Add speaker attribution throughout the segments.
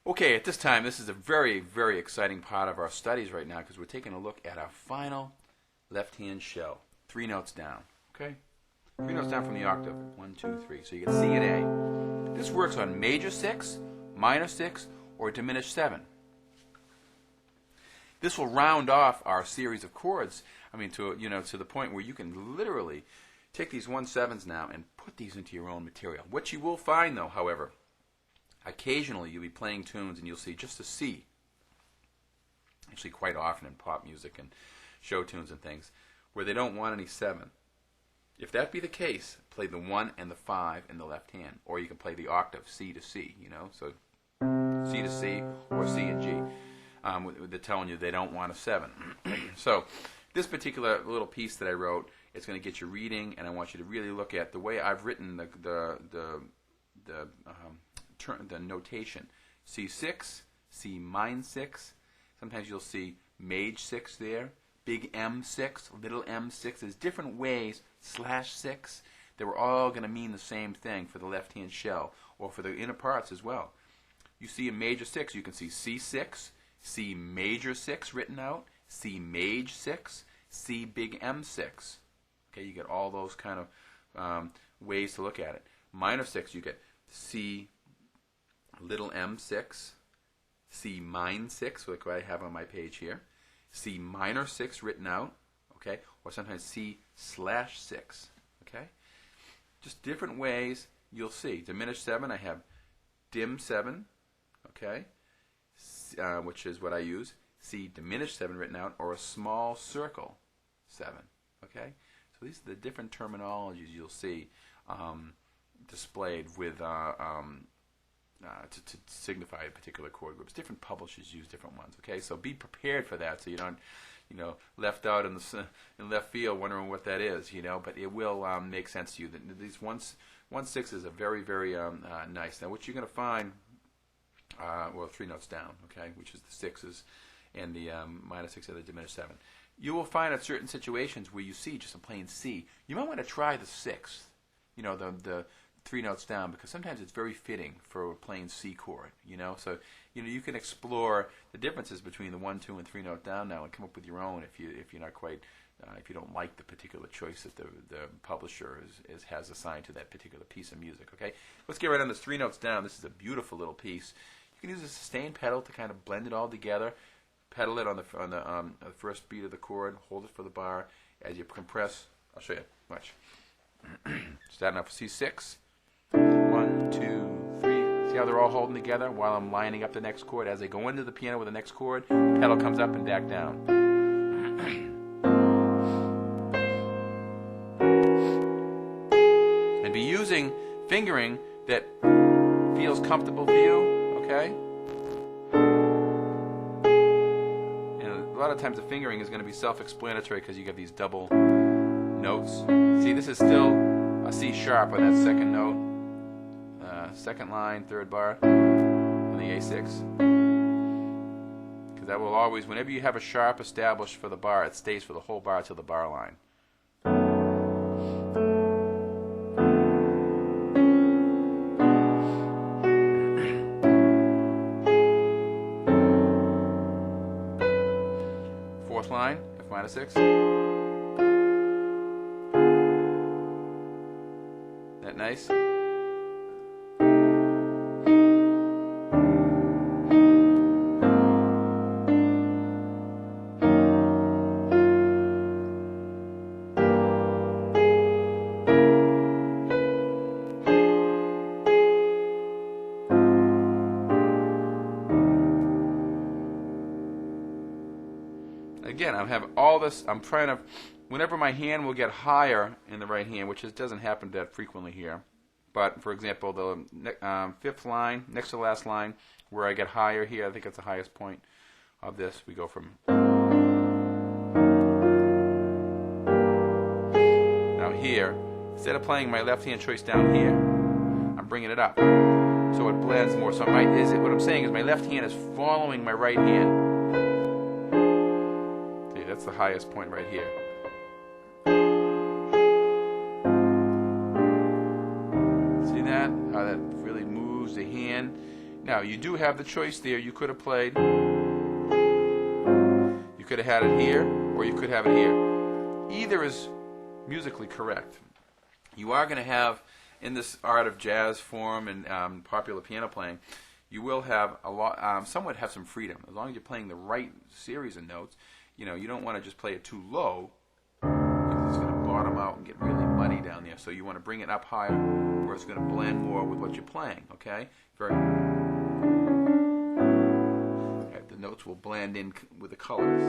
Speaker 1: Okay, at this time, this is a very, very exciting part of our studies right now because we're taking a look at our final left-hand shell. 3 notes down, okay? 3 notes down from the octave. 1, 2, 3. So you get C and A. This works on major 6, minor 6, or diminished 7. This will round off our series of chords. I mean, to the point where you can literally take these 1/7s now and put these into your own material. What you will find, though, however, occasionally you'll be playing tunes and you'll see just a C. Actually, quite often in pop music and show tunes and things, where they don't want any 7. If that be the case, play the 1 and the 5 in the left hand, or you can play the octave C to C. So C to C or C and G. They're telling you they don't want a 7. So this particular little piece that I wrote, it's going to get you reading, and I want you to really look at the way I've written the notation. C6, C min 6. Sometimes you'll see maj 6 there, big M6, little m6. There's different ways, /6. They were all going to mean the same thing for the left-hand shell, or for the inner parts as well. You see a major 6, you can see C6, C major 6 written out, C maj 6, C big M6. Okay, you get all those kind of ways to look at it. Minor 6, you get C little m6, C min 6, like what I have on my page here, C minor 6 written out, okay, or sometimes C/6, okay. Just different ways you'll see. Diminished 7, I have dim 7, okay, which is what I use. C diminished 7 written out, or a small circle 7, okay. So these are the different terminologies you'll see displayed with to signify particular chord groups. Different publishers use different ones. Okay, so be prepared for that, so you don't, left out in left field wondering what that is. But it will make sense to you. These 1/6 are very, very nice. Now, what you're going to find, 3 notes down, okay, which is the 6s, and the minor 6 are the diminished 7. You will find at certain situations where you see just a plain C, you might want to try the 6th. The 3 notes down, because sometimes it's very fitting for a plain C chord, so you can explore the differences between the 1, 2, and 3 note down now and come up with your own if you're not quite if you don't like the particular choice that the publisher has assigned to that particular piece of music. Okay, let's get right on this 3 notes down. This is a beautiful little piece. You can use a sustain pedal to kind of blend it all together. Pedal it on the first beat of the chord. Hold it for the bar as you compress. I'll show you. Watch. Starting off with C6. 1, 2, 3. See how they're all holding together while I'm lining up the next chord? As I go into the piano with the next chord, the pedal comes up and back down. And be using fingering that feels comfortable for you, okay? And a lot of times the fingering is going to be self-explanatory because you get these double notes. See, this is still a C sharp on that second note. Second line, third bar on the A6, because that will always, whenever you have a sharp established for the bar, it stays for the whole bar till the bar line. Fourth line, F minor 6. That nice? Again, I have all this. I'm trying to, whenever my hand will get higher in the right hand, which doesn't happen that frequently here, but for example, the fifth line, next to the last line, where I get higher here, I think it's the highest point of this. We go from. Now here, instead of playing my left hand choice down here, I'm bringing it up, so it blends more. So what I'm saying is my left hand is following my right hand. That's the highest point right here. See that? How that really moves the hand Now, you do have the choice there. You could have played, you could have had it here, or you could have it here. Either is musically correct. You are going to have, in this art of jazz form and popular piano playing, you will have a lot, somewhat have some freedom. As long as you're playing the right series of notes, you know, you don't want to just play it too low, because it's going to bottom out and get really muddy down there. So you want to bring it up higher, where it's going to blend more with what you're playing, okay? Very. The notes will blend in with the colors.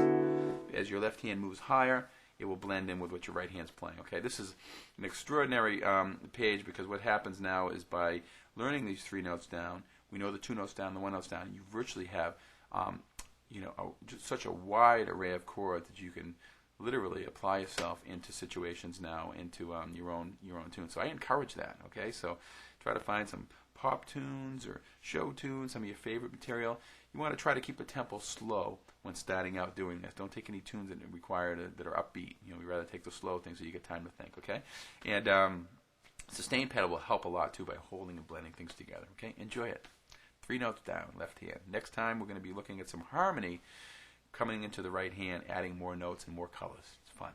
Speaker 1: As your left hand moves higher, it will blend in with what your right hand's playing. Okay, this is an extraordinary page, because what happens now is by learning these 3 notes down, we know the 2 notes down, the 1 notes down. You virtually have, you know, just such a wide array of chords that you can literally apply yourself into situations now, into your own tunes. So I encourage that. Okay, so try to find some pop tunes or show tunes, some of your favorite material. You want to try to keep the tempo slow when starting out doing this. Don't take any tunes that require that are upbeat. You know, we rather take the slow things so you get time to think. Okay, and sustain pedal will help a lot too by holding and blending things together. Okay, enjoy it. 3 notes down, left hand. Next time we're going to be looking at some harmony coming into the right hand, adding more notes and more colors. It's fun.